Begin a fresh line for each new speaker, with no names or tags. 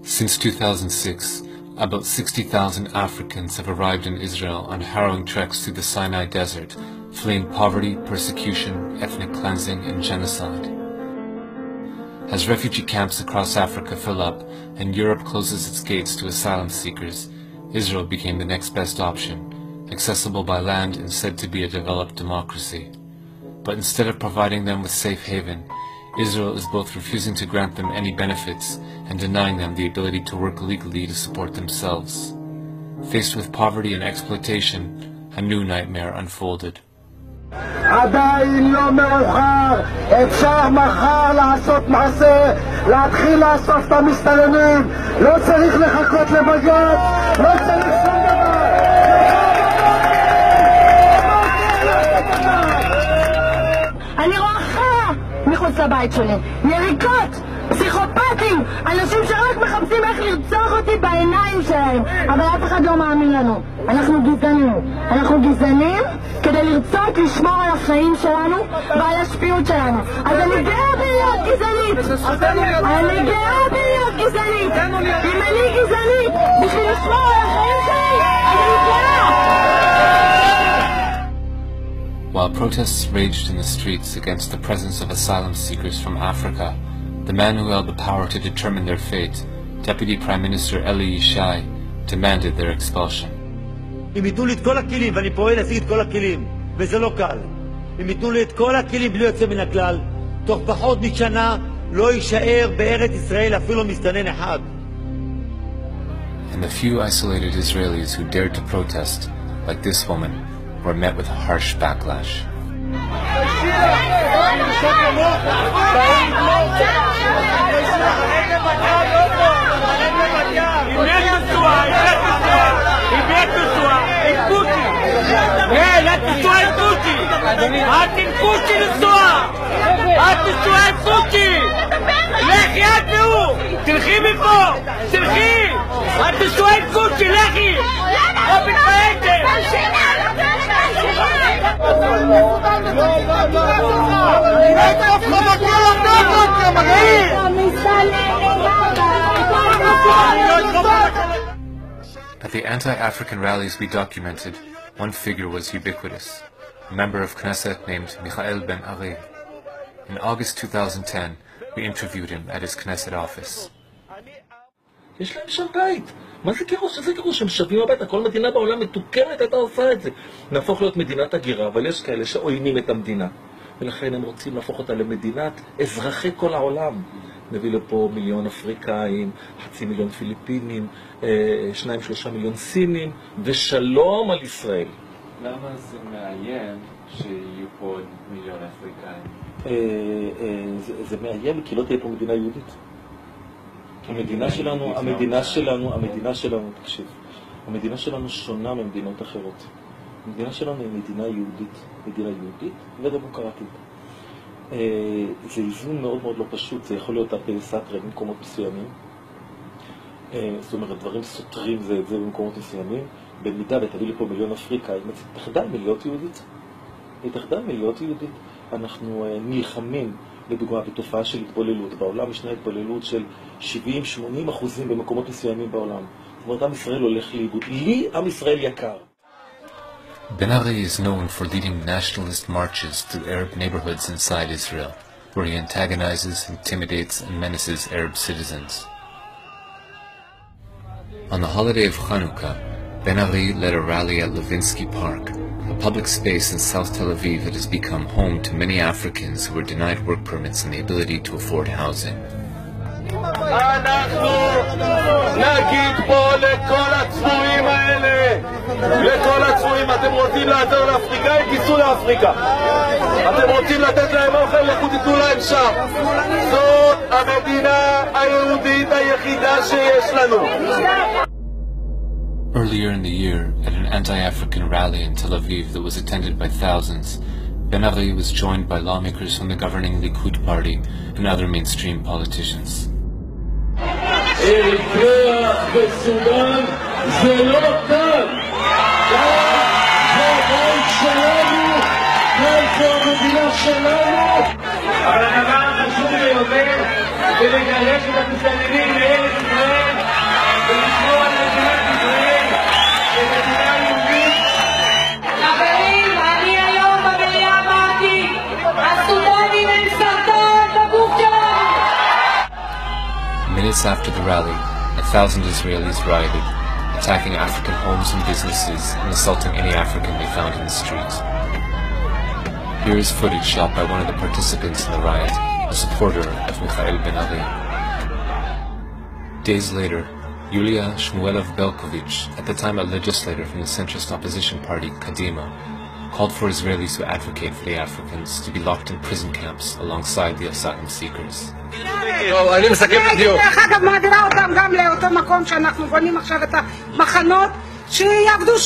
Since 2006, about 60,000 Africans have arrived in Israel on harrowing treks through the Sinai Desert, fleeing poverty, persecution, ethnic cleansing, and genocide. As refugee camps across Africa fill up and Europe closes its gates to asylum seekers, Israel became the next best option, accessible by land and said to be a developed democracy. But instead of providing them with safe haven, Israel is both refusing to grant them any benefits and denying them the ability to work legally to support themselves. Faced with poverty and exploitation, a new nightmare unfolded.
עדיין לא מאוחר, אפשר מחר לעשות מעשה, להתחיל לאסוף את המסתננים, לא צריך לחכות לבג"ץ, לא צריך שום דבר.
אני רואה חיה מחוץ לבית שלי, יריקות, פסיכופטים, אנשים שרק מחפשים איך לרצוח אותי בעיניים שלהם, אבל אף אחד לא מאמין לנו. אנחנו גזענים כדי לרצות לשמור על החיים שלנו ועל השפיות שלנו. אז אני גאה בלהיות גזענית, אם אני גזענית בשביל לשמור על החיים שלי, אני גאה.
While protests raged in the streets against the presence of asylum seekers from Africa, the man who held the power to determine their fate, Deputy Prime Minister Eli Yishai, demanded their expulsion.
אם ייתנו לי את כל הכלים, ואני פועל להשיג את כל הכלים, וזה לא קל. אם ייתנו לי את כל הכלים בלי יוצא מן הכלל, תוך פחות משנה לא יישאר בארץ ישראל אפילו מסתנן אחד.
And the few isolated Israelis who dared to protest, like this woman, were met with a harsh backlash. At the anti-African rallies we documented, one figure was ubiquitous, a member of Knesset named Michael Ben Ari. In August 2010, we interviewed him at his Knesset office.
יש להם שם בית. מה זה גירוש? איזה גירוש? הם שווים הביתה. כל מדינה בעולם מתוקנת הייתה עושה את זה. נהפוך להיות מדינת הגירה, אבל יש כאלה שעוינים את המדינה. ולכן הם רוצים להפוך אותה למדינת אזרחי כל העולם. נביא לפה 1,000,000 אפריקאים, 500,000 פיליפינים, 2-3 מיליון סינים, ושלום על ישראל.
למה זה מאיים שיהיו פה 1,000,000 אפריקאים?
זה מאיים כי לא תהיה פה מדינה יהודית. המדינה שלנו שונה ממדינות אחרות. המדינה שלנו היא מדינה יהודית ודמוקרטית. זה איזון מאוד מאוד לא פשוט, זה יכול להיות הרבה סתרי במקומות מסוימים. זאת אומרת, דברים סותרים זה את זה במקומות מסוימים. במידה ותביא לי פה 1,000,000 אפריקאים, תחדל מלהיות יהודית. אנחנו נלחמים, לדוגמה, בתופעה של התבוללות. בעולם ישנה התבוללות של 70-80% במקומות מסוימים בעולם. זאת אומרת, עם ישראל הולך לאיבוד. לי עם ישראל יקר.
Ben Ari is known for leading nationalist marches through Arab neighborhoods inside Israel, where he antagonizes, intimidates, and menaces Arab citizens. On the holiday of Chanukah, Ben Ari led a rally at Levinsky Park, a public space in South Tel Aviv that has become home to many Africans who were denied work permits and the ability to afford housing.
אנחנו נגיד פה לכל הצבועים האלה, לכל הצבועים, אתם רוצים לעזור לאפריקאים, תיסעו לאפריקה. אתם רוצים לתת להם אוכל, לכו תיתנו להם שם. זאת המדינה היהודית היחידה שיש לנו.
Earlier in the year, at an anti-African rally in Tel Aviv that was attended by thousands, Ben Ari was joined by lawmakers from the governing Likud party and other mainstream politicians.
אריתריאה וסודאן זה לא קל. זה הבית שלנו, זו המדינה שלנו. אבל הדבר החשוב ביותר זה לגרש את המסתננים מארץ ישראל
minutes after the rally, 1,000 Israelis rioted, attacking African homes and businesses and assaulting any African they found in the street. Here is footage shot by one of the participants in the riot, a supporter of Mikhail Ben-Ari. Days later, Yulia Shmuelov-Belkovich, at the time a legislator from the centrist opposition party Kadima, called for Israelis who advocate for the Africans to be locked in prison camps alongside the asylum seekers.
אני מסכם בדיוק.
דרך אגב, מעבירה אותם גם לאותו מקום שאנחנו בונים עכשיו את המחנות שיעבדו